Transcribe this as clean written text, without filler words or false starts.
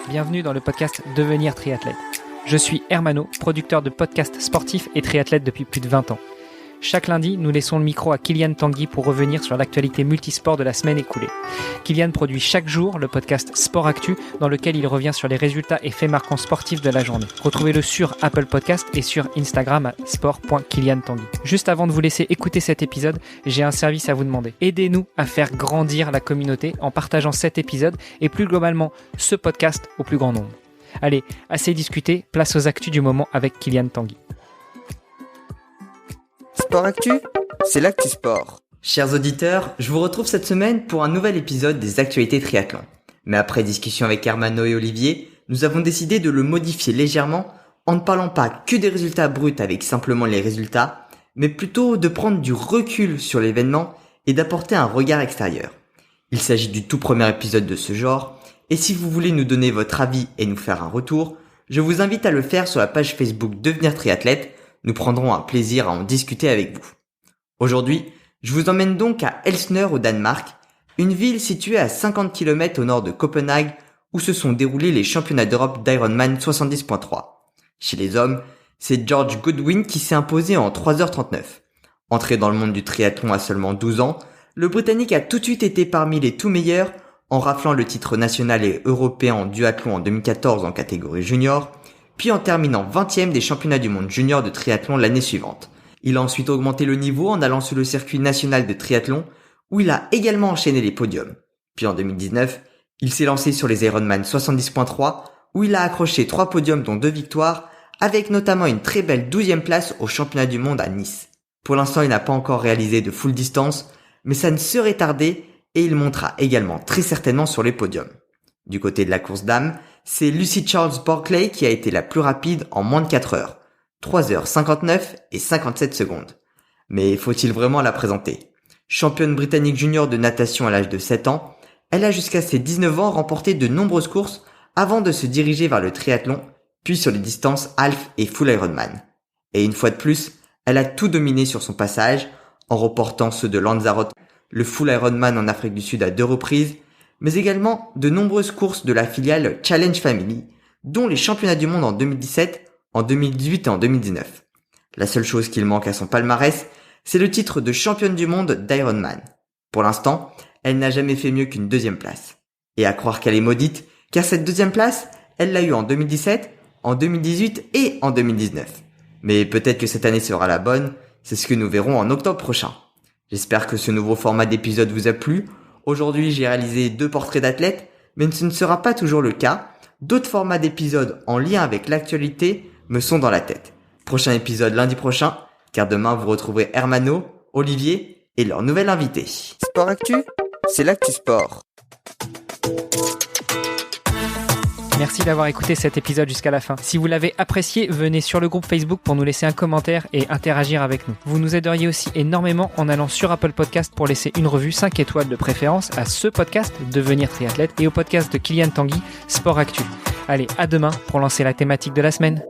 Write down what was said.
bienvenue dans le podcast Devenir triathlète. Je suis Hermano, producteur de podcasts sportifs et triathlète depuis plus de 20 ans. Chaque lundi, nous laissons le micro à Kylian Tanguy pour revenir sur l'actualité multisport de la semaine écoulée. Kylian produit chaque jour le podcast Sport Actu, dans lequel il revient sur les résultats et faits marquants sportifs de la journée. Retrouvez-le sur Apple Podcast et sur Instagram à sport.kyliantanguy. Juste avant de vous laisser écouter cet épisode, j'ai un service à vous demander. Aidez-nous à faire grandir la communauté en partageant cet épisode et plus globalement ce podcast au plus grand nombre. Allez, assez discuté, place aux actus du moment avec Kylian Tanguy. Sport Actu, c'est l'actu sport. Chers auditeurs, je vous retrouve cette semaine pour un nouvel épisode des actualités triathlon. Mais après discussion avec Hermano et Olivier, nous avons décidé de le modifier légèrement en ne parlant pas que des résultats bruts avec simplement les résultats, mais plutôt de prendre du recul sur l'événement et d'apporter un regard extérieur. Il s'agit du tout premier épisode de ce genre, et si vous voulez nous donner votre avis et nous faire un retour, je vous invite à le faire sur la page Facebook Devenir triathlète. Nous prendrons un plaisir à en discuter avec vous. Aujourd'hui, je vous emmène donc à Elsner au Danemark, une ville située à 50 km au nord de Copenhague où se sont déroulés les championnats d'Europe d'Ironman 70.3. Chez les hommes, c'est George Goodwin qui s'est imposé en 3h39. Entré dans le monde du triathlon à seulement 12 ans, le Britannique a tout de suite été parmi les tout meilleurs en raflant le titre national et européen en duathlon en 2014 en catégorie junior, puis en terminant 20e des championnats du monde junior de triathlon l'année suivante. Il a ensuite augmenté le niveau en allant sur le circuit national de triathlon, où il a également enchaîné les podiums. Puis en 2019, il s'est lancé sur les Ironman 70.3, où il a accroché 3 podiums dont 2 victoires, avec notamment une très belle 12e place au championnat du monde à Nice. Pour l'instant, il n'a pas encore réalisé de full distance, mais ça ne serait tardé et il montera également très certainement sur les podiums. Du côté de la course dames, c'est Lucy Charles Barclay qui a été la plus rapide en moins de 4 heures, 3h59 et 57 secondes. Mais faut-il vraiment la présenter ? Championne britannique junior de natation à l'âge de 7 ans, elle a jusqu'à ses 19 ans remporté de nombreuses courses avant de se diriger vers le triathlon, puis sur les distances half et full Ironman. Et une fois de plus, elle a tout dominé sur son passage, en remportant ceux de Lanzarote, le full Ironman en Afrique du Sud à 2 reprises, mais également de nombreuses courses de la filiale Challenge Family, dont les championnats du monde en 2017, en 2018 et en 2019. La seule chose qu'il manque à son palmarès, c'est le titre de championne du monde d'Ironman. Pour l'instant, elle n'a jamais fait mieux qu'une 2e place. Et à croire qu'elle est maudite, car cette 2e place, elle l'a eue en 2017, en 2018 et en 2019. Mais peut-être que cette année sera la bonne, c'est ce que nous verrons en octobre prochain. J'espère que ce nouveau format d'épisode vous a plu. Aujourd'hui, j'ai réalisé 2 portraits d'athlètes, mais ce ne sera pas toujours le cas. D'autres formats d'épisodes en lien avec l'actualité me sont dans la tête. Prochain épisode lundi prochain, car demain vous retrouverez Hermano, Olivier et leur nouvel invité. Sport Actu, c'est l'actu sport. Merci d'avoir écouté cet épisode jusqu'à la fin. Si vous l'avez apprécié, venez sur le groupe Facebook pour nous laisser un commentaire et interagir avec nous. Vous nous aideriez aussi énormément en allant sur Apple Podcast pour laisser une revue 5 étoiles de préférence à ce podcast Devenir triathlète et au podcast de Kylian Tanguy, Sport Actu. Allez, à demain pour lancer la thématique de la semaine.